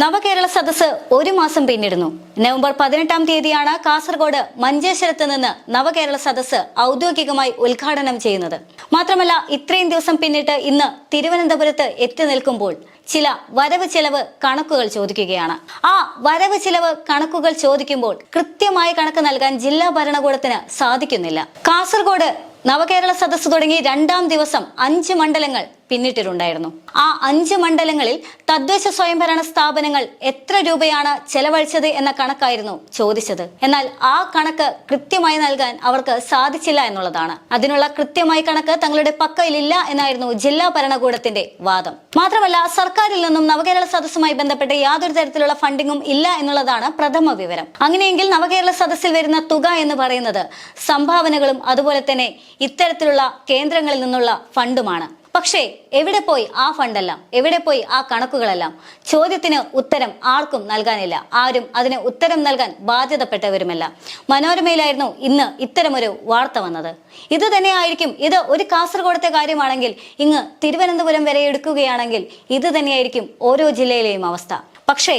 നവകേരള സദസ്സ് ഒരു മാസം പിന്നിടുന്നു. നവംബർ 18-ാം തീയതിയാണ് കാസർഗോഡ് മഞ്ചേശ്വരത്ത് നിന്ന് നവകേരള സദസ്സ് ഔദ്യോഗികമായി ഉദ്ഘാടനം ചെയ്യുന്നത്. മാത്രമല്ല, ഇത്രയും ദിവസം പിന്നിട്ട് ഇന്ന് തിരുവനന്തപുരത്ത് എത്തി നിൽക്കുമ്പോൾ ചില വരവ് ചെലവ് കണക്കുകൾ ചോദിക്കുകയാണ്. ആ വരവ് ചെലവ് കണക്കുകൾ ചോദിക്കുമ്പോൾ കൃത്യമായ കണക്ക് നൽകാൻ ജില്ലാ ഭരണകൂടത്തിന് സാധിക്കുന്നില്ല. കാസർഗോഡ് നവകേരള സദസ്സ് തുടങ്ങി 2-ാം ദിവസം 5 മണ്ഡലങ്ങൾ പിന്നിട്ടിട്ടുണ്ടായിരുന്നു. ആ 5 മണ്ഡലങ്ങളിൽ തദ്ദേശ സ്വയംഭരണ സ്ഥാപനങ്ങൾ എത്ര രൂപയാണ് ചെലവഴിച്ചത് എന്ന കണക്കായിരുന്നു ചോദിച്ചത്. എന്നാൽ ആ കണക്ക് കൃത്യമായി നൽകാൻ അവർക്ക് സാധിച്ചില്ല എന്നുള്ളതാണ്. അതിനുള്ള കൃത്യമായ കണക്ക് തങ്ങളുടെ പക്കലില്ല എന്നായിരുന്നു ജില്ലാ ഭരണകൂടത്തിന്റെ വാദം. മാത്രമല്ല, സർക്കാരിൽ നിന്നും നവകേരള സദസ്സുമായി ബന്ധപ്പെട്ട് യാതൊരു തരത്തിലുള്ള ഫണ്ടിങ്ങും ഇല്ല എന്നുള്ളതാണ് പ്രഥമ വിവരം. അങ്ങനെയെങ്കിൽ നവകേരള സദസ്സിൽ വരുന്ന തുക എന്ന് പറയുന്നത് സംഭാവനകളും അതുപോലെ തന്നെ ഇത്തരത്തിലുള്ള കേന്ദ്രങ്ങളിൽ നിന്നുള്ള ഫണ്ടുമാണ്. പക്ഷേ എവിടെ പോയി ആ ഫണ്ടെല്ലാം? എവിടെ പോയി ആ കണക്കുകളെല്ലാം? ചോദ്യത്തിന് ഉത്തരം ആർക്കും നൽകാനില്ല. ആരും അതിന് ഉത്തരം നൽകാൻ ബാധ്യതപ്പെട്ടവരുമല്ല. മനോരമയിലായിരുന്നു ഇന്ന് ഇത്തരമൊരു വാർത്ത വന്നത്. ഇത് തന്നെയായിരിക്കും, ഇത് ഒരു കാസർഗോഡത്തെ കാര്യമാണെങ്കിൽ ഇങ്ങ് തിരുവനന്തപുരം വരെ എടുക്കുകയാണെങ്കിൽ ഇത് തന്നെയായിരിക്കും ഓരോ ജില്ലയിലെയും അവസ്ഥ. പക്ഷേ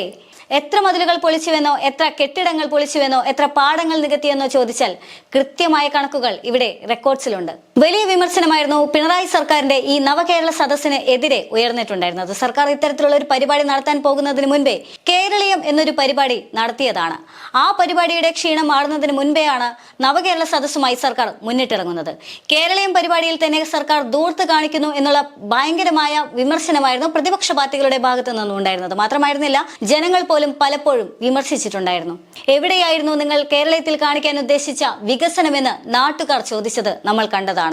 എത്ര മതിലുകൾ പൊളിച്ചുവെന്നോ, എത്ര കെട്ടിടങ്ങൾ പൊളിച്ചുവെന്നോ, എത്ര പാടങ്ങൾ നികത്തിയെന്നോ ചോദിച്ചാൽ കൃത്യമായ കണക്കുകൾ ഇവിടെ റെക്കോർഡ്സിലുണ്ട്. വലിയ വിമർശനമായിരുന്നു പിണറായി സർക്കാരിന്റെ ഈ നവകേരള സദസ്സിന് എതിരെ ഉയർന്നിട്ടുണ്ടായിരുന്നത്. സർക്കാർ ഇത്തരത്തിലുള്ള ഒരു പരിപാടി നടത്താൻ പോകുന്നതിന് മുൻപേ കേരളീയം എന്നൊരു പരിപാടി നടത്തിയതാണ്. ആ പരിപാടിയുടെ ക്ഷീണം മാറുന്നതിന് മുൻപെയാണ് നവകേരള സദസ്സുമായി സർക്കാർ മുന്നിട്ടിറങ്ങുന്നത്. കേരളീയം പരിപാടിയിൽ തന്നെ സർക്കാർ ദൂർത്ത് കാണിക്കുന്നു എന്നുള്ള ഭയങ്കരമായ വിമർശനമായിരുന്നു പ്രതിപക്ഷ പാർട്ടികളുടെ ഭാഗത്തു നിന്നും ഉണ്ടായിരുന്നത്. മാത്രമായിരുന്നില്ല, ജനങ്ങൾ പോലും പലപ്പോഴും വിമർശിച്ചിട്ടുണ്ടായിരുന്നു. എവിടെയായിരുന്നു നിങ്ങൾ കേരളത്തിൽ കാണിക്കാൻ ഉദ്ദേശിച്ച വികസനമെന്ന് നാട്ടുകാർ ചോദിച്ചത് നമ്മൾ കണ്ടതാണ്.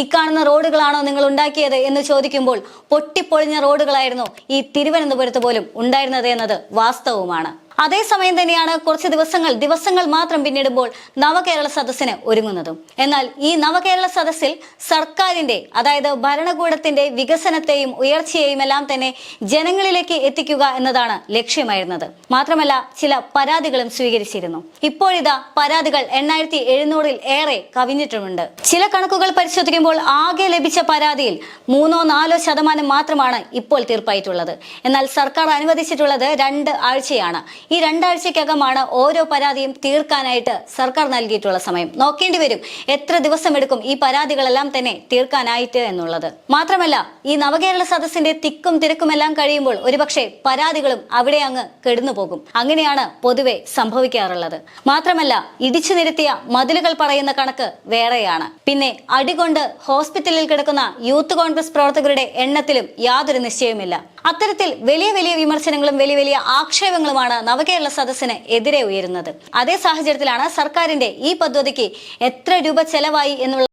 ഈ കാണുന്ന റോഡുകളാണോ നിങ്ങൾ ഉണ്ടാക്കിയത് എന്ന് ചോദിക്കുമ്പോൾ പൊട്ടിപ്പൊളിഞ്ഞ റോഡുകളായിരുന്നു ഈ തിരുവനന്തപുരത്ത് പോലും ഉണ്ടായിരുന്നത് എന്നത് വാസ്തവമാണ്. അതേസമയം തന്നെയാണ് കുറച്ച് ദിവസങ്ങൾ മാത്രം പിന്നിടുമ്പോൾ നവകേരള സദസ്സിന് ഒരുങ്ങുന്നതും. എന്നാൽ ഈ നവകേരള സദസ്സിൽ സർക്കാരിന്റെ, അതായത് ഭരണകൂടത്തിന്റെ വികസനത്തെയും ഉയർച്ചയെയും എല്ലാം തന്നെ ജനങ്ങളിലേക്ക് എത്തിക്കുക എന്നതാണ് ലക്ഷ്യമായിരുന്നത്. മാത്രമല്ല, ചില പരാതികളും സ്വീകരിച്ചിരുന്നു. ഇപ്പോഴിതാ പരാതികൾ 8700-ൽ ഏറെ കവിഞ്ഞിട്ടുമുണ്ട്. ചില കണക്കുകൾ പരിശോധിക്കുമ്പോൾ ആകെ ലഭിച്ച പരാതിയിൽ 3-4% മാത്രമാണ് ഇപ്പോൾ തീർപ്പായിട്ടുള്ളത്. എന്നാൽ സർക്കാർ അനുവദിച്ചിട്ടുള്ളത് 2 ആഴ്ചയാണ്. ഈ 2 ആഴ്ചക്കകമാണ് ഓരോ പരാതിയും തീർക്കാനായിട്ട് സർക്കാർ നൽകിയിട്ടുള്ള സമയം. നോക്കേണ്ടി വരും എത്ര ദിവസം എടുക്കും ഈ പരാതികളെല്ലാം തന്നെ തീർക്കാനായിട്ട് എന്നുള്ളത്. മാത്രമല്ല, ഈ നവകേരള സദസ്സിന്റെ തിക്കും തിരക്കുമെല്ലാം കഴിയുമ്പോൾ ഒരുപക്ഷെ പരാതികളും അവിടെ അങ്ങ് കെടുന്നു പോകും. അങ്ങനെയാണ് പൊതുവെ സംഭവിക്കാറുള്ളത്. മാത്രമല്ല, ഇടിച്ചു നിരത്തിയ മതിലുകൾ പറയുന്ന കണക്ക് വേറെയാണ്. പിന്നെ അടികൊണ്ട് ഹോസ്പിറ്റലിൽ കിടക്കുന്ന യൂത്ത് കോൺഗ്രസ് പ്രവർത്തകരുടെ എണ്ണത്തിലും യാതൊരു നിശ്ചയവുമില്ല. അത്തരത്തിൽ വലിയ വലിയ വിമർശനങ്ങളും വലിയ വലിയ ആക്ഷേപങ്ങളുമാണ് നവകേരള സദസ്സിന് എതിരെ ഉയരുന്നത്. അതേ സാഹചര്യത്തിലാണ് സർക്കാരിന്റെ ഈ പദ്ധതിക്ക് എത്ര രൂപ ചെലവായി എന്നുള്ള